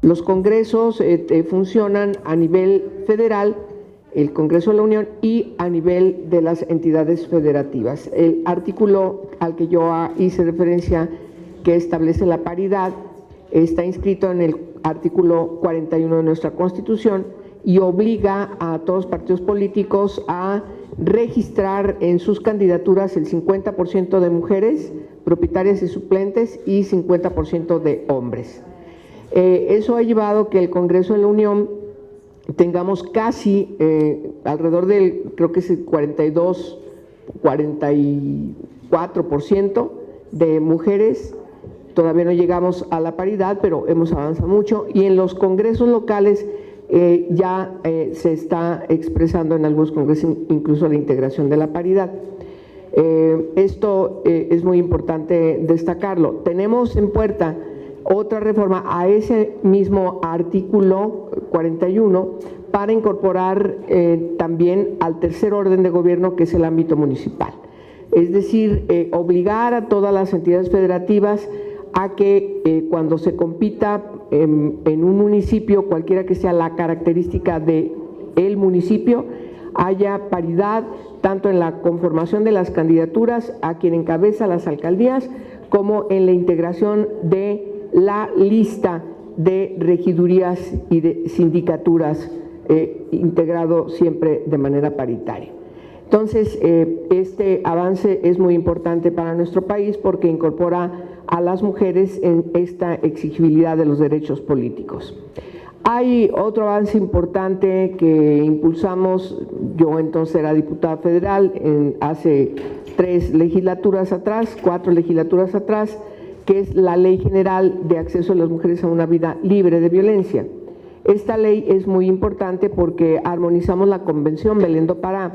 Los congresos funcionan a nivel federal, el Congreso de la Unión, y a nivel de las entidades federativas. El artículo al que yo hice referencia, que establece la paridad, está inscrito en el artículo 41 de nuestra Constitución y obliga a todos los partidos políticos a registrar en sus candidaturas el 50% de mujeres propietarias y suplentes y 50% de hombres. Eso ha llevado que el Congreso de la Unión tengamos casi alrededor del, creo que es el 44% de mujeres. Todavía no llegamos a la paridad, pero hemos avanzado mucho, y en los congresos locales ya se está expresando en algunos congresos incluso la integración de la paridad. Esto es muy importante destacarlo. Tenemos en puerta otra reforma a ese mismo artículo 41 para incorporar también al tercer orden de gobierno, que es el ámbito municipal. Es decir, obligar a todas las entidades federativas a que cuando se compita en un municipio, cualquiera que sea la característica del municipio, haya paridad tanto en la conformación de las candidaturas a quien encabeza las alcaldías, como en la integración de la lista de regidurías y de sindicaturas, integrado siempre de manera paritaria. Entonces, este avance es muy importante para nuestro país porque incorpora a las mujeres en esta exigibilidad de los derechos políticos. Hay otro avance importante que impulsamos. Yo entonces era diputada federal hace 4 legislaturas atrás, que es la Ley General de Acceso de las Mujeres a una Vida Libre de Violencia. Esta ley es muy importante porque armonizamos la Convención Belén do Pará.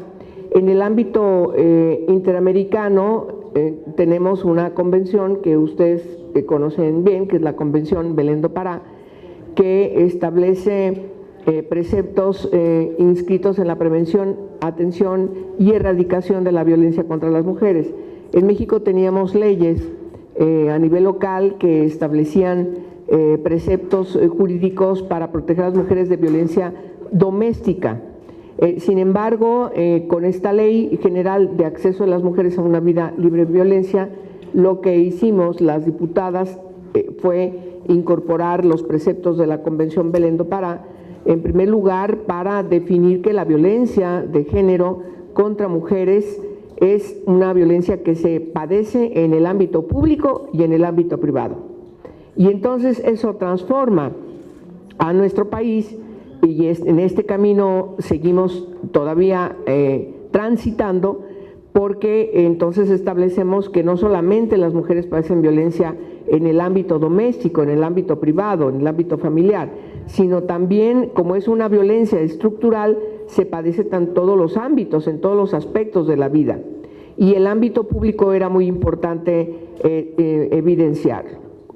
En el ámbito interamericano tenemos una convención que ustedes conocen bien, que es la Convención Belén do Pará, que establece preceptos inscritos en la prevención, atención y erradicación de la violencia contra las mujeres. En México teníamos leyes a nivel local que establecían preceptos jurídicos para proteger a las mujeres de violencia doméstica. Sin embargo, con esta Ley General de Acceso de las Mujeres a una Vida Libre de Violencia, lo que hicimos las diputadas fue incorporar los preceptos de la Convención Belén do Pará, en primer lugar, para definir que la violencia de género contra mujeres es una violencia que se padece en el ámbito público y en el ámbito privado. Y entonces eso transforma a nuestro país, y en este camino seguimos todavía transitando, porque entonces establecemos que no solamente las mujeres padecen violencia en el ámbito doméstico, en el ámbito privado, en el ámbito familiar, sino también, como es una violencia estructural, se padece en todos los ámbitos, en todos los aspectos de la vida. Y el ámbito público era muy importante evidenciar.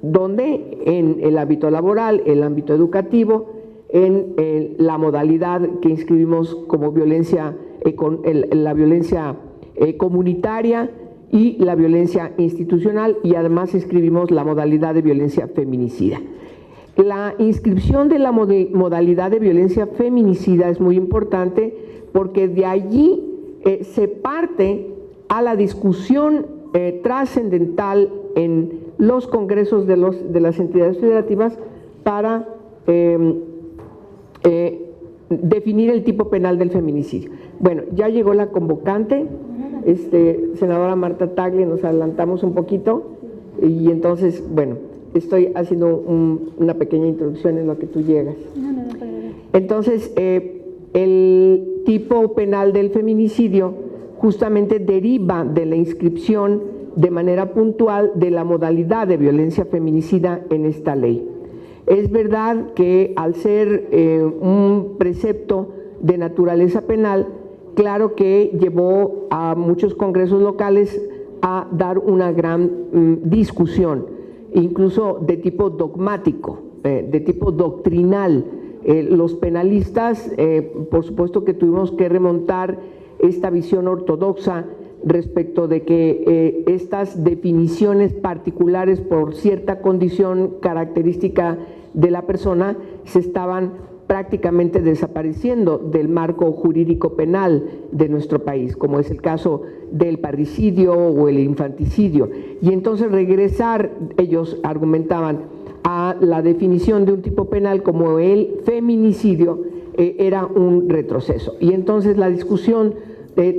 ¿Dónde? En el ámbito laboral, el ámbito educativo, en la modalidad que inscribimos como violencia, la violencia comunitaria y la violencia institucional, y además inscribimos la modalidad de violencia feminicida. La inscripción de la modalidad de violencia feminicida es muy importante porque de allí se parte a la discusión trascendental en los congresos de las entidades federativas para definir el tipo penal del feminicidio. Bueno, ya llegó la convocante, senadora Marta Tagle, nos adelantamos un poquito y entonces, bueno, estoy haciendo una pequeña introducción en lo que tú llegas. Entonces, el tipo penal del feminicidio justamente deriva de la inscripción de manera puntual de la modalidad de violencia feminicida en esta ley. Es verdad que al ser un precepto de naturaleza penal, claro que llevó a muchos congresos locales a dar una gran discusión, incluso de tipo dogmático, de tipo doctrinal. Los penalistas, por supuesto que tuvimos que remontar esta visión ortodoxa respecto de que estas definiciones particulares por cierta condición característica de la persona se estaban prácticamente desapareciendo del marco jurídico penal de nuestro país, como es el caso del parricidio o el infanticidio. Y entonces regresar, ellos argumentaban, a la definición de un tipo penal como el feminicidio era un retroceso. Y entonces la discusión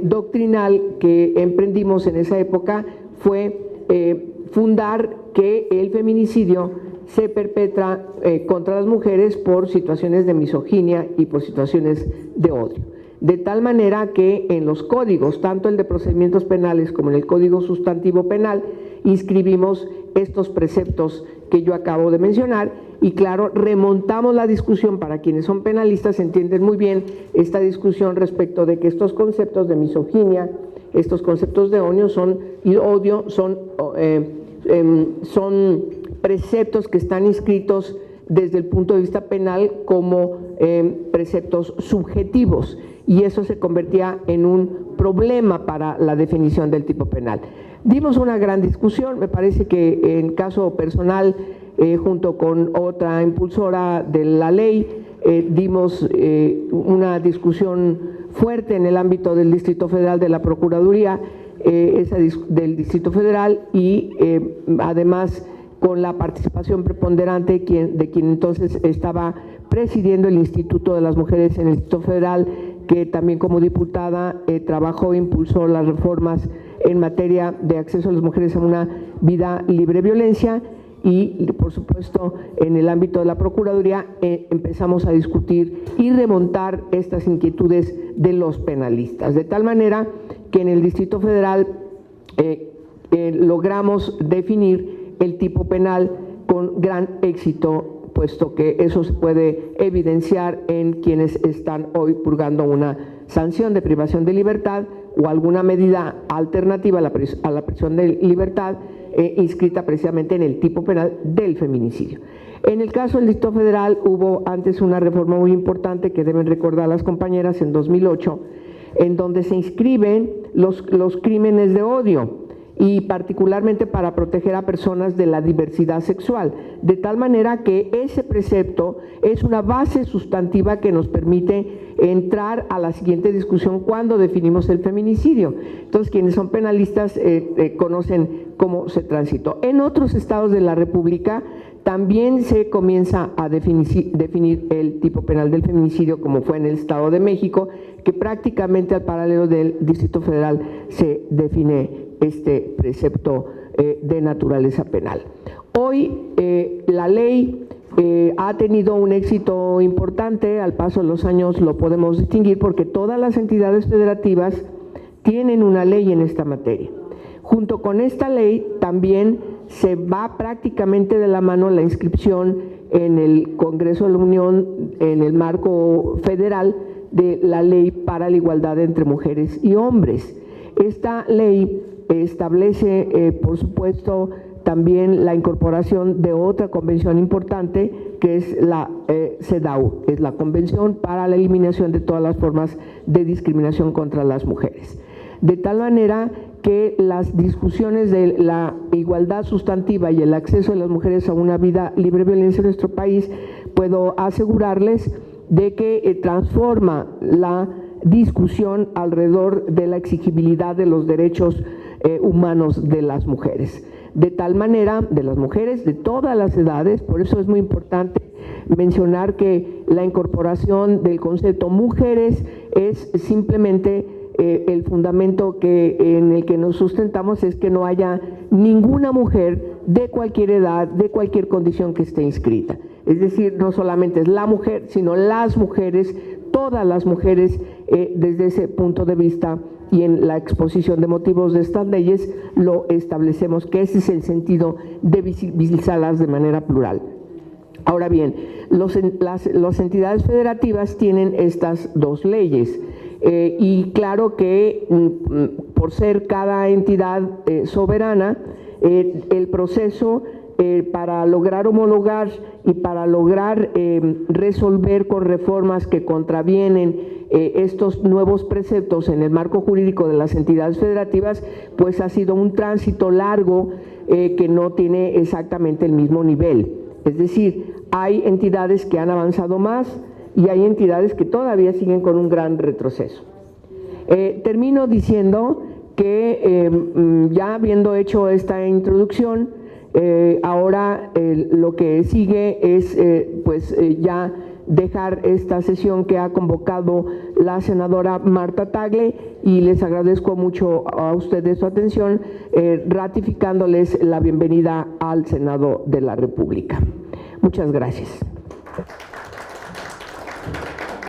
doctrinal que emprendimos en esa época fue fundar que el feminicidio se perpetra contra las mujeres por situaciones de misoginia y por situaciones de odio. De tal manera que en los códigos, tanto el de procedimientos penales como en el Código Sustantivo Penal, inscribimos estos preceptos que yo acabo de mencionar y claro, remontamos la discusión. Para quienes son penalistas entienden muy bien esta discusión respecto de que estos conceptos de misoginia, estos conceptos de odio son preceptos que están inscritos desde el punto de vista penal como preceptos subjetivos, y eso se convertía en un problema para la definición del tipo penal. Dimos una gran discusión, me parece que en caso personal, junto con otra impulsora de la ley, dimos una discusión fuerte en el ámbito del Distrito Federal de la Procuraduría, del Distrito Federal, y además con la participación preponderante de quien entonces estaba presidiendo el Instituto de las Mujeres en el Distrito Federal, que también como diputada trabajó e impulsó las reformas en materia de acceso a las mujeres a una vida libre de violencia. Y por supuesto en el ámbito de la Procuraduría empezamos a discutir y remontar estas inquietudes de los penalistas, de tal manera que en el Distrito Federal logramos definir el tipo penal con gran éxito, puesto que eso se puede evidenciar en quienes están hoy purgando una sanción de privación de libertad o alguna medida alternativa a la prisión de libertad inscrita precisamente en el tipo penal del feminicidio. En el caso del Distrito Federal hubo antes una reforma muy importante que deben recordar las compañeras en 2008, en donde se inscriben los crímenes de odio, y particularmente para proteger a personas de la diversidad sexual, de tal manera que ese precepto es una base sustantiva que nos permite entrar a la siguiente discusión cuando definimos el feminicidio. Entonces, quienes son penalistas conocen cómo se transitó. En otros estados de la República también se comienza a definir el tipo penal del feminicidio, como fue en el Estado de México, que prácticamente al paralelo del Distrito Federal se define este precepto de naturaleza penal. Hoy la ley ha tenido un éxito importante, al paso de los años lo podemos distinguir porque todas las entidades federativas tienen una ley en esta materia. Junto con esta ley también se va prácticamente de la mano la inscripción en el Congreso de la Unión, en el marco federal, de la Ley para la Igualdad entre Mujeres y Hombres. Esta ley establece, por supuesto, también la incorporación de otra convención importante, que es la CEDAW, es la Convención para la Eliminación de todas las formas de discriminación contra las mujeres. De tal manera que las discusiones de la igualdad sustantiva y el acceso de las mujeres a una vida libre de violencia en nuestro país, puedo asegurarles de que transforma la discusión alrededor de la exigibilidad de los derechos humanos de las mujeres. De tal manera, de las mujeres de todas las edades, por eso es muy importante mencionar que la incorporación del concepto mujeres es simplemente el fundamento en el que nos sustentamos, es que no haya ninguna mujer de cualquier edad, de cualquier condición que esté inscrita. Es decir, no solamente es la mujer, sino las mujeres, todas las mujeres, desde ese punto de vista, y en la exposición de motivos de estas leyes lo establecemos, que ese es el sentido de visibilizarlas de manera plural. Ahora bien, las entidades federativas tienen estas dos leyes, y claro que por ser cada entidad soberana, el proceso para lograr homologar y para lograr resolver con reformas que contravienen estos nuevos preceptos en el marco jurídico de las entidades federativas, pues ha sido un tránsito largo que no tiene exactamente el mismo nivel. Es decir, hay entidades que han avanzado más y hay entidades que todavía siguen con un gran retroceso. Termino diciendo que ya habiendo hecho esta introducción, ahora lo que sigue es ya dejar esta sesión que ha convocado la senadora Martha Tagle, y les agradezco mucho a ustedes su atención, ratificándoles la bienvenida al Senado de la República. Muchas gracias.